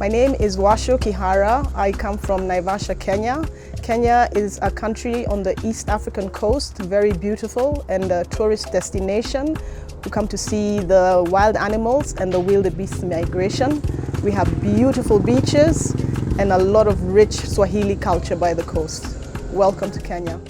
My name is Wacu Kihara. I come from Naivasha, Kenya. Kenya is a country on the East African coast, very beautiful and a tourist destination. We come to see the wild animals and the wildebeest migration. We have beautiful beaches and a lot of rich Swahili culture by the coast. Welcome to Kenya.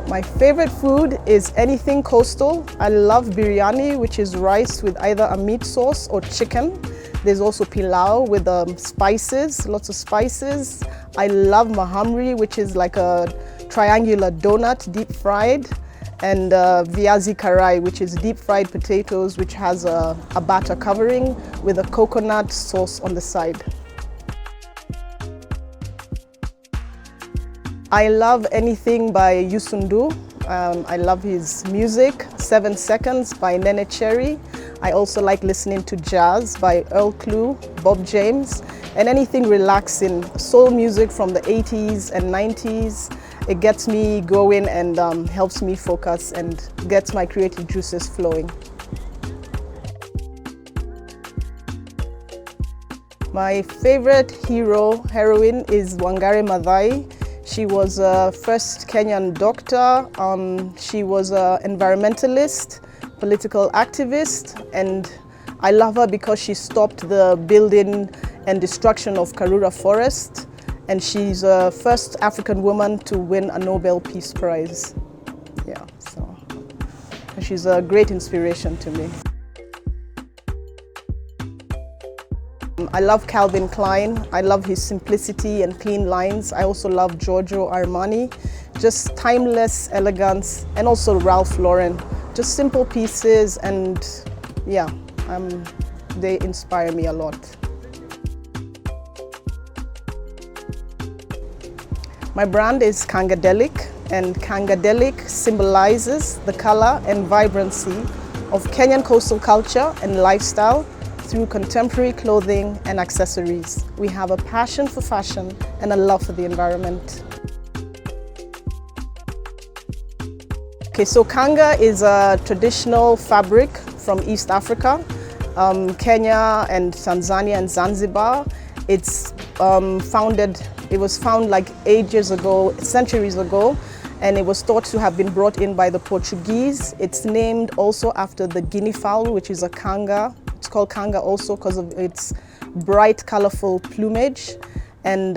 My favorite food is anything coastal. I love biryani, which is rice with either a meat sauce or chicken. There's also pilau with spices, lots of spices. I love mahamri, which is like a triangular donut, deep fried, and viazi karai, which is deep fried potatoes, which has a batter covering with a coconut sauce on the side. I love anything by Yusundu. I love his music, 7 Seconds by Nene Cherry. I also like listening to jazz by Earl Clue, Bob James, and anything relaxing, soul music from the 80s and 90s. It gets me going and helps me focus and gets my creative juices flowing. My favorite heroine is Wangari Maathai. She was a first Kenyan doctor. She was an environmentalist, political activist, and I love her because she stopped the building and destruction of Karura Forest, and she's the first African woman to win a Nobel Peace Prize. Yeah, so she's a great inspiration to me. I love Calvin Klein. I love his simplicity and clean lines. I also love Giorgio Armani, just timeless elegance, and also Ralph Lauren. Just simple pieces, and yeah, they inspire me a lot. My brand is Kangadelic, and Kangadelic symbolizes the color and vibrancy of Kenyan coastal culture and lifestyle through contemporary clothing and accessories. We have a passion for fashion and a love for the environment. Okay, so Kanga is a traditional fabric from East Africa, Kenya and Tanzania and Zanzibar. It was found like ages ago, centuries ago, and it was thought to have been brought in by the Portuguese. It's named also after the guinea fowl, which is a kanga. It's called kanga also because of its bright, colorful plumage. And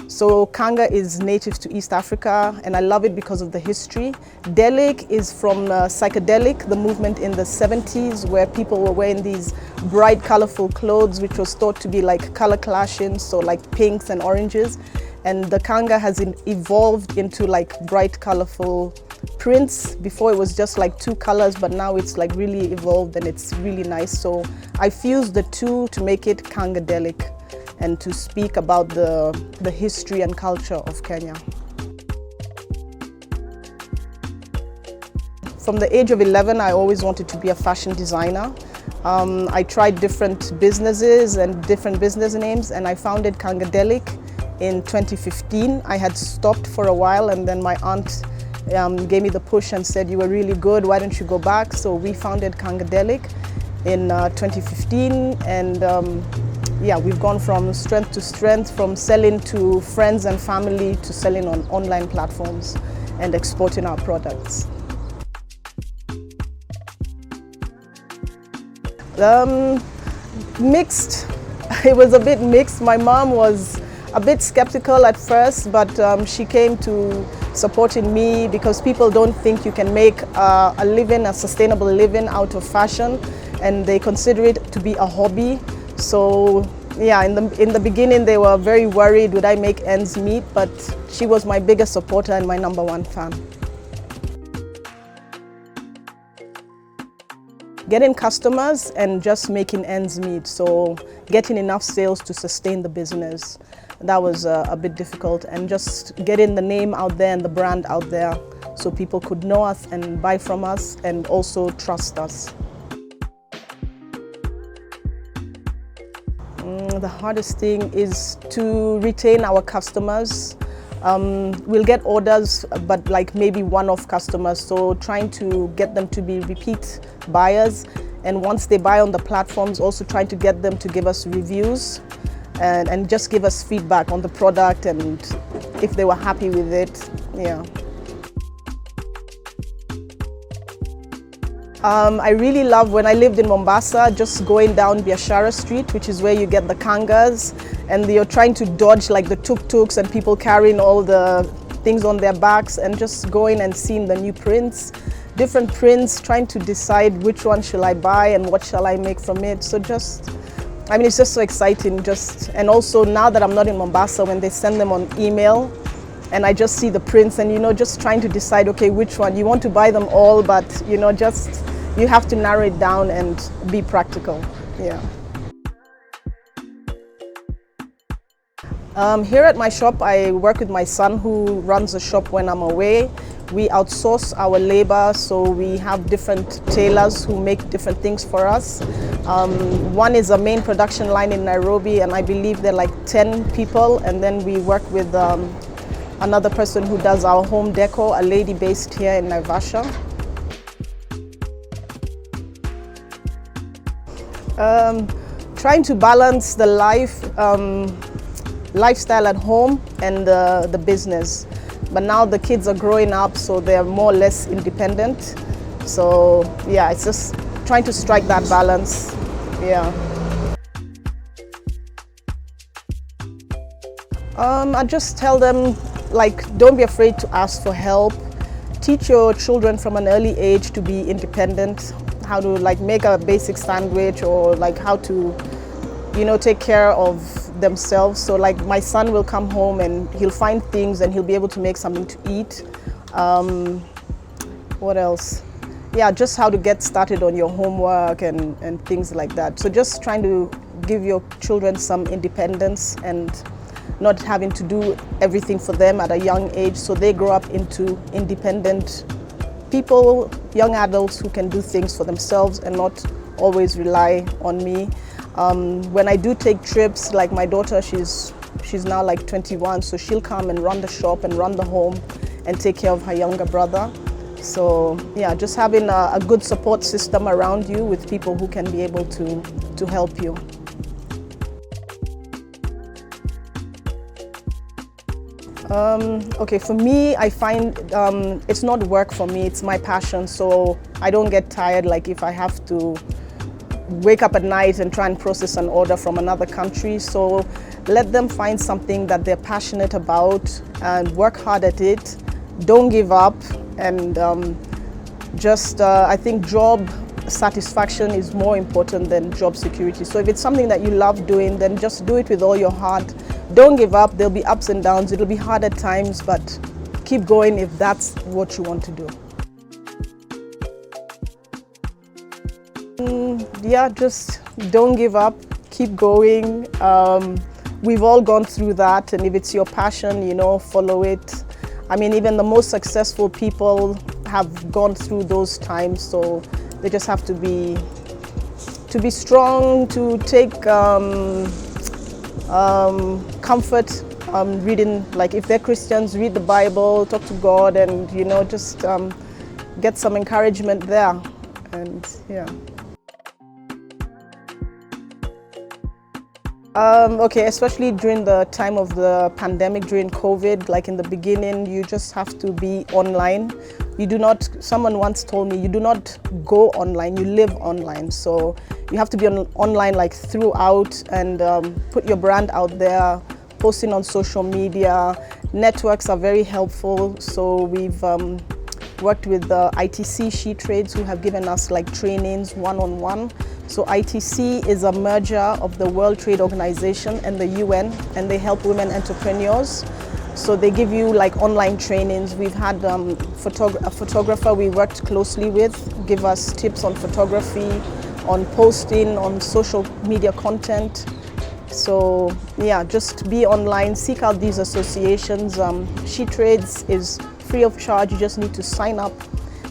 so kanga is native to East Africa, and I love it because of the history. Delic is from psychedelic, the movement in the 70s, where people were wearing these bright, colorful clothes, which was thought to be like color clashing, so like pinks and oranges. And the kanga has evolved into like bright, colorful prints. Before it was just like 2 colors, but now it's like really evolved and it's really nice. So I fused the two to make it Kangadelic and to speak about the history and culture of Kenya. From the age of 11, I always wanted to be a fashion designer. I tried different businesses and different business names, and I founded Kangadelic in 2015. I had stopped for a while, and then my aunt gave me the push and said, "You were really good, why don't you go back?" So we founded Kangadelic in 2015, and yeah, we've gone from strength to strength, from selling to friends and family to selling on online platforms and exporting our products. Mixed. It was a bit mixed. My mom was a bit skeptical at first, but she came to supporting me because people don't think you can make a living, a sustainable living out of fashion, and they consider it to be a hobby. So yeah, in the beginning they were very worried, would I make ends meet? But she was my biggest supporter and my #1 fan. Getting customers and just making ends meet, so getting enough sales to sustain the business. That was a bit difficult, and just getting the name out there and the brand out there so people could know us and buy from us and also trust us. The hardest thing is to retain our customers. We'll get orders, but like maybe one-off customers, so trying to get them to be repeat buyers And once they buy on the platforms, also trying to get them to give us reviews and just give us feedback on the product and if they were happy with it. Yeah. I really love, when I lived in Mombasa, just going down Biashara Street, which is where you get the kangas, and you're trying to dodge like the tuk-tuks and people carrying all the things on their backs, and just going and seeing the new prints, different prints, trying to decide which one shall I buy and what shall I make from it. So just, I mean, it's just so exciting. And also now that I'm not in Mombasa, when they send them on email, and I just see the prints and, just trying to decide, okay, which one. You want to buy them all, but, just, you have to narrow it down and be practical. Yeah. Here at my shop, I work with my son who runs the shop when I'm away. We outsource our labor, so we have different tailors who make different things for us. One is a main production line in Nairobi, and I believe there are like 10 people, and then we work with another person who does our home decor, a lady based here in Naivasha. Trying to balance the lifestyle at home and the business. But now the kids are growing up, so they're more or less independent. So yeah, it's just trying to strike that balance. Yeah. I just tell them, like, don't be afraid to ask for help. Teach your children from an early age to be independent, how to like make a basic sandwich, or like how to, take care of themselves. So like my son will come home and he'll find things and he'll be able to make something to eat. What else? Yeah, just how to get started on your homework and things like that. So just trying to give your children some independence and not having to do everything for them at a young age, so they grow up into independent people, young adults who can do things for themselves and not always rely on me. When I do take trips, like my daughter, she's now like 21, so she'll come and run the shop and run the home and take care of her younger brother. So yeah, just having a good support system around you with people who can be able to help you. Okay, for me, I find it's not work for me, it's my passion, so I don't get tired like if I have to wake up at night and try and process an order from another country. So let them find something that they're passionate about and work hard at it. Don't give up, and I think job satisfaction is more important than job security. So if it's something that you love doing, then just do it with all your heart. Don't give up. There'll be ups and downs. It'll be hard at times, but keep going if that's what you want to do. Yeah, just don't give up. Keep going. We've all gone through that, and if it's your passion, follow it. I mean, even the most successful people have gone through those times, so they just have to be strong, to take comfort reading, like if they're Christians, read the Bible, talk to God, and just get some encouragement there. And yeah. Okay, especially during the time of the pandemic, during COVID, like in the beginning, you just have to be online. You do not, someone once told me, you do not go online, you live online. So you have to be online like throughout, and put your brand out there, posting on social media. Networks are very helpful. So we've worked with the ITC She Trades, who have given us like trainings one-on-one. So ITC is a merger of the World Trade Organization and the UN, and they help women entrepreneurs. So they give you like online trainings. We've had a photographer we worked closely with give us tips on photography, on posting, on social media content. So yeah, just be online, seek out these associations. She Trades is free of charge. You just need to sign up,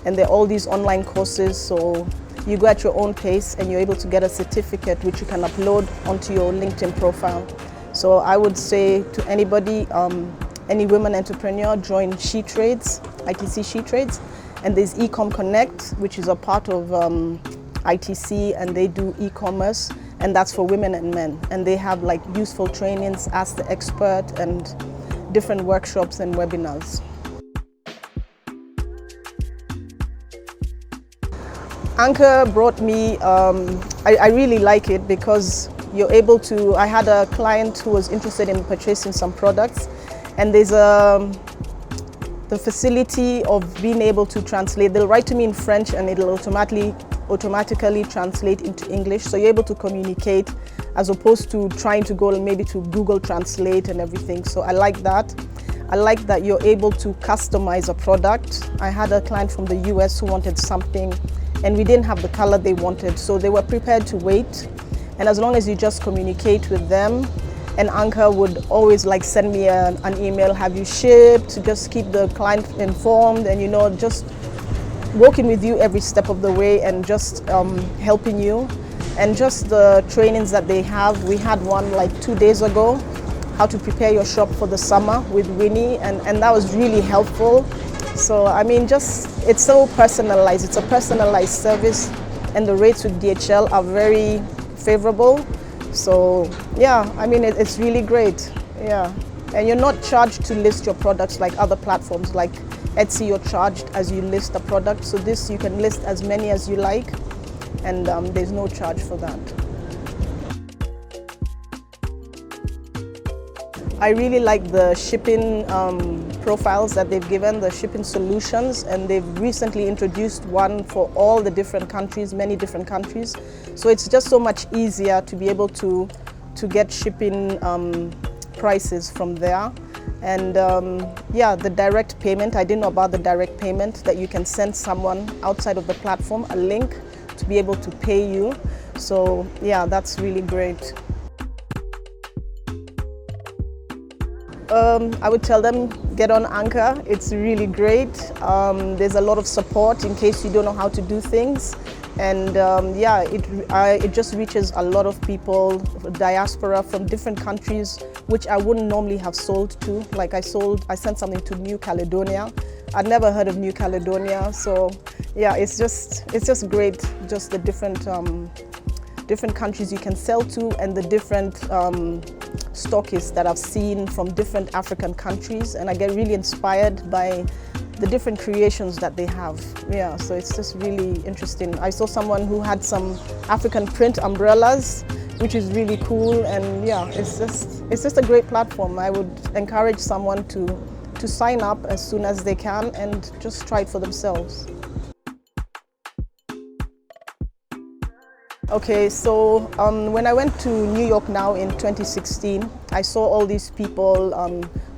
and there are all these online courses. So you go at your own pace, and you're able to get a certificate which you can upload onto your LinkedIn profile. So I would say to anybody, any women entrepreneur, join She Trades, ITC She Trades. And there's Ecom Connect, which is a part of ITC, and they do e-commerce, and that's for women and men. And they have like useful trainings, Ask the Expert, and different workshops and webinars. Anka brought me, I really like it because you're able to, I had a client who was interested in purchasing some products, and there's the facility of being able to translate. They'll write to me in French and it'll automatically translate into English. So you're able to communicate as opposed to trying to go maybe to Google Translate and everything. So I like that. I like that you're able to customize a product. I had a client from the US who wanted something and we didn't have the color they wanted. So they were prepared to wait. And as long as you just communicate with them, and Anka would always like send me an email, have you shipped, to just keep the client informed, and just working with you every step of the way and just helping you. And just the trainings that they have, we had one like 2 days ago, how to prepare your shop for the summer with Winnie, and that was really helpful. So I mean, it's so personalized, it's a personalized service, and the rates with DHL are very favorable. So yeah, I mean, it's really great, yeah. And you're not charged to list your products like other platforms, like Etsy, you're charged as you list a product. So this, you can list as many as you like, and there's no charge for that. I really like the shipping profiles that they've given, the shipping solutions, and they've recently introduced one for all the different countries, many different countries. So it's just so much easier to be able to get shipping prices from there. And yeah, the direct payment, I didn't know about the direct payment, that you can send someone outside of the platform a link to be able to pay you. So yeah, that's really great. I would tell them, get on Anka. It's really great. There's a lot of support in case you don't know how to do things. And yeah, it just reaches a lot of people, diaspora from different countries, which I wouldn't normally have sold to. Like I sent something to New Caledonia. I'd never heard of New Caledonia. So yeah, it's just great, just the different countries you can sell to, and the different stockists that I've seen from different African countries, and I get really inspired by the different creations that they have. Yeah, so it's just really interesting. I saw someone who had some African print umbrellas, which is really cool, and yeah, it's just a great platform. I would encourage someone to sign up as soon as they can and just try it for themselves. Okay, so when I went to New York now in 2016, I saw all these people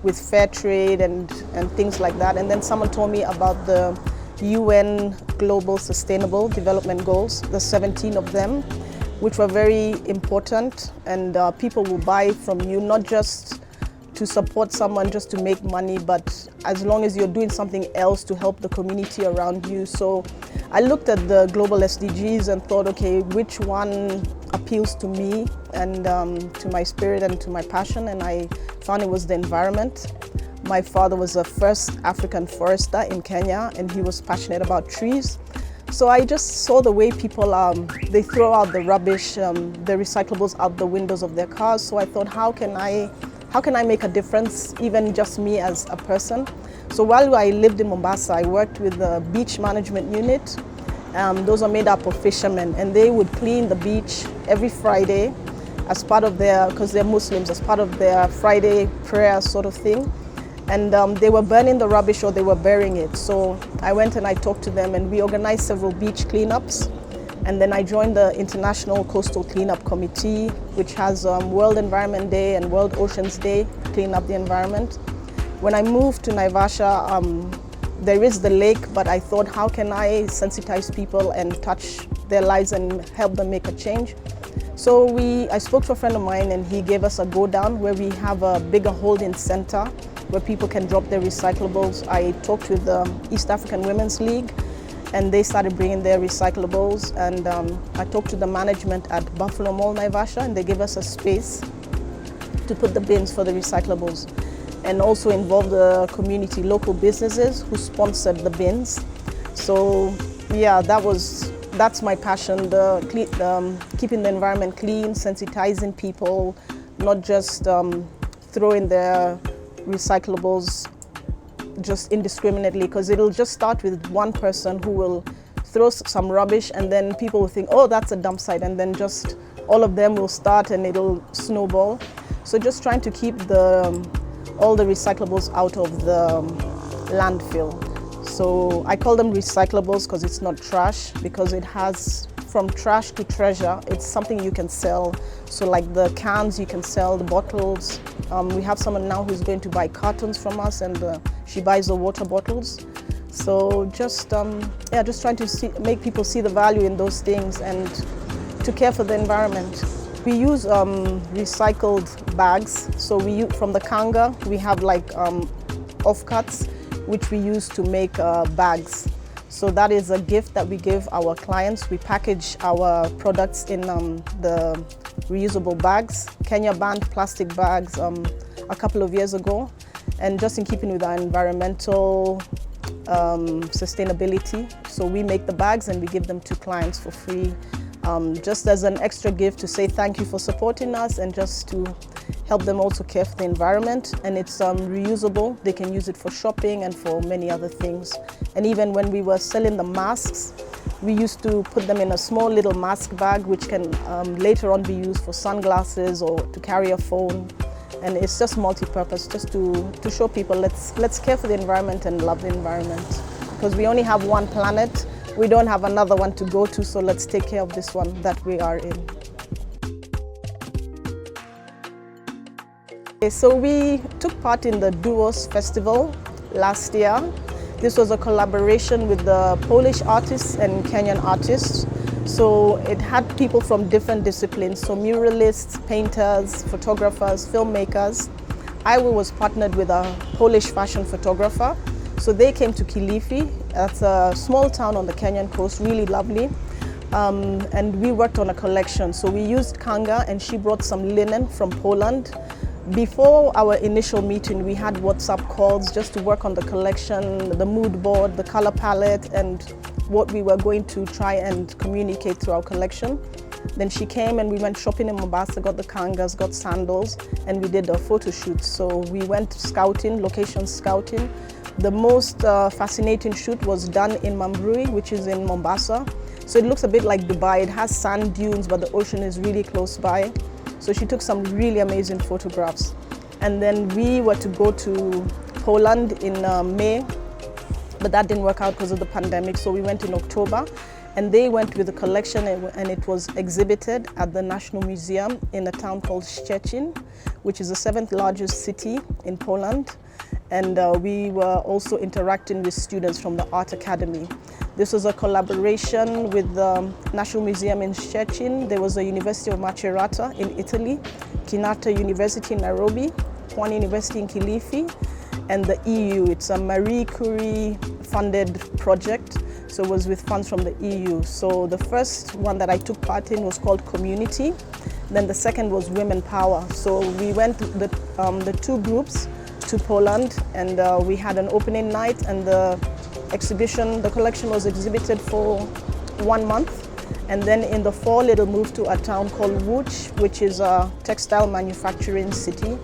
with fair trade and things like that. And then someone told me about the UN Global Sustainable Development Goals, the 17 of them, which were very important. And people will buy from you, not just to support someone just to make money, but as long as you're doing something else to help the community around you. So I looked at the global SDGs and thought, okay, which one appeals to me and to my spirit and to my passion, and I found it was the environment. My father was the first African forester in Kenya, and he was passionate about trees. So I just saw the way people, they throw out the rubbish, the recyclables out the windows of their cars. So I thought, how can I make a difference, even just me as a person? So while I lived in Mombasa, I worked with the beach management unit. Those are made up of fishermen, and they would clean the beach every Friday as part of their, because they're Muslims, as part of their Friday prayer sort of thing. And they were burning the rubbish or they were burying it. So I went and I talked to them, and we organized several beach cleanups. And then I joined the International Coastal Cleanup Committee, which has World Environment Day and World Oceans Day, clean up the environment. When I moved to Naivasha, there is the lake, but I thought, how can I sensitize people and touch their lives and help them make a change? So I spoke to a friend of mine, and he gave us a go down where we have a bigger holding center where people can drop their recyclables. I talked with the East African Women's League, and they started bringing their recyclables, and I talked to the management at Buffalo Mall, Naivasha, and they gave us a space to put the bins for the recyclables, and also involve the community, local businesses who sponsored the bins. So yeah, that was that's my passion, keeping the environment clean, sensitizing people, not just throwing their recyclables just indiscriminately, because it'll just start with one person who will throw some rubbish and then people will think, oh, that's a dump site, and then just all of them will start and it'll snowball. So just trying to keep all the recyclables out of the landfill. So I call them recyclables because it's not trash, because it has from trash to treasure. It's something you can sell. So like the cans you can sell, the bottles. We have someone now who's going to buy cartons from us, and she buys the water bottles. So just trying to make people see the value in those things and to care for the environment. We use recycled bags. So from the kanga, we have like offcuts, which we use to make bags. So that is a gift that we give our clients. We package our products in the reusable bags. Kenya banned plastic bags a couple of years ago, and just in keeping with our environmental sustainability. So we make the bags and we give them to clients for free, just as an extra gift to say thank you for supporting us, and just to help them also care for the environment. And it's reusable. They can use it for shopping and for many other things. And even when we were selling the masks, we used to put them in a small little mask bag, which can later on be used for sunglasses or to carry a phone. And it's just multi-purpose, just to show people let's care for the environment and love the environment. Because we only have one planet, we don't have another one to go to, so let's take care of this one that we are in. Okay, so we took part in the Duos Festival last year. This was a collaboration with the Polish artists and Kenyan artists. So it had people from different disciplines, so muralists, painters, photographers, filmmakers. I was partnered with a Polish fashion photographer. So they came to Kilifi. That's a small town on the Kenyan coast, really lovely. And we worked on a collection. So we used kanga, and she brought some linen from Poland. Before our initial meeting, we had WhatsApp calls just to work on the collection, the mood board, the color palette, and what we were going to try and communicate through our collection. Then she came and we went shopping in Mombasa, got the kangas, got sandals, and we did a photo shoot. So we went scouting, location scouting. The most fascinating shoot was done in Mambrui, which is in Mombasa. So it looks a bit like Dubai. It has sand dunes, but the ocean is really close by. So she took some really amazing photographs. And then we were to go to Poland in May, but that didn't work out because of the pandemic. So we went in October, and they went with a collection, and it was exhibited at the National Museum in a town called Szczecin, which is the 7th largest city in Poland. And we were also interacting with students from the Art Academy. This was a collaboration with the National Museum in Szczecin. There was the University of Macerata in Italy, Kinata University in Narobi, One University in Kilifi, and the EU. It's a Marie Curie funded project, so it was with funds from the EU. So the first one that I took part in was called Community. Then the second was Women Power. So we went, the two groups, to Poland, and we had an opening night, and the collection was exhibited for 1 month. And then in the fall, it'll move to a town called Wacu, which is a textile manufacturing city,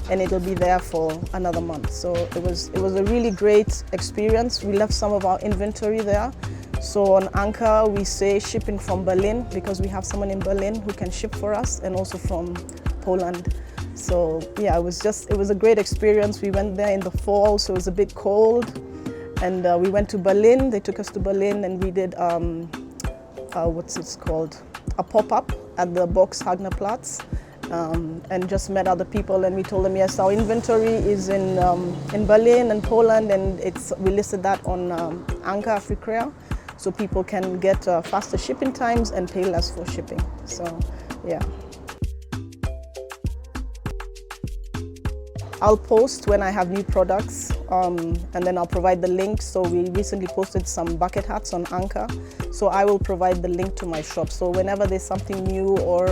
and it'll be there for another month. So it was a really great experience. We left some of our inventory there. So on Anka, we say shipping from Berlin, because we have someone in Berlin who can ship for us, and also from Poland. So yeah, it was a great experience. We went there in the fall, so it was a bit cold. And we went to Berlin. They took us to Berlin, and we did, what's it called? A pop-up at the Boxhagenerplatz, and just met other people. And we told them, yes, our inventory is in Berlin and Poland, and we listed that on anka.africa, so people can get faster shipping times and pay less for shipping. So yeah. I'll post when I have new products, and then I'll provide the link. So we recently posted some bucket hats on Anka, so I will provide the link to my shop. So whenever there's something new or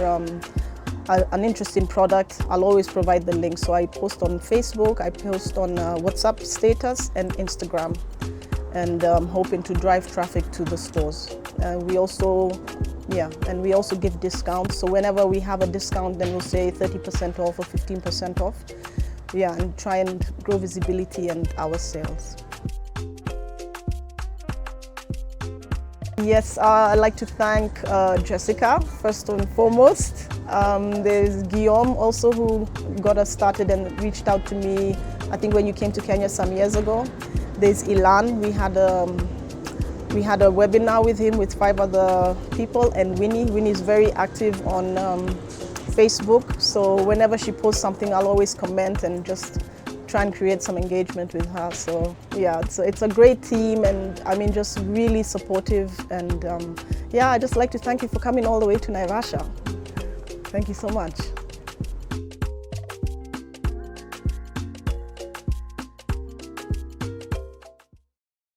an interesting product, I'll always provide the link. So I post on Facebook, I post on WhatsApp status and Instagram. and hoping to drive traffic to the stores. We also give discounts. So whenever we have a discount, then we'll say 30% off or 15% off. Yeah, and try and grow visibility and our sales. Yes, I'd like to thank Jessica, first and foremost. There's Guillaume also, who got us started and reached out to me, I think when you came to Kenya some years ago. There's Ilan, we had a webinar with him with 5 other people, and Winnie. Winnie is very active on Facebook, so whenever she posts something, I'll always comment and just try and create some engagement with her. So yeah, it's a great team, and I mean, just really supportive. And yeah, I'd just like to thank you for coming all the way to Naivasha. Thank you so much.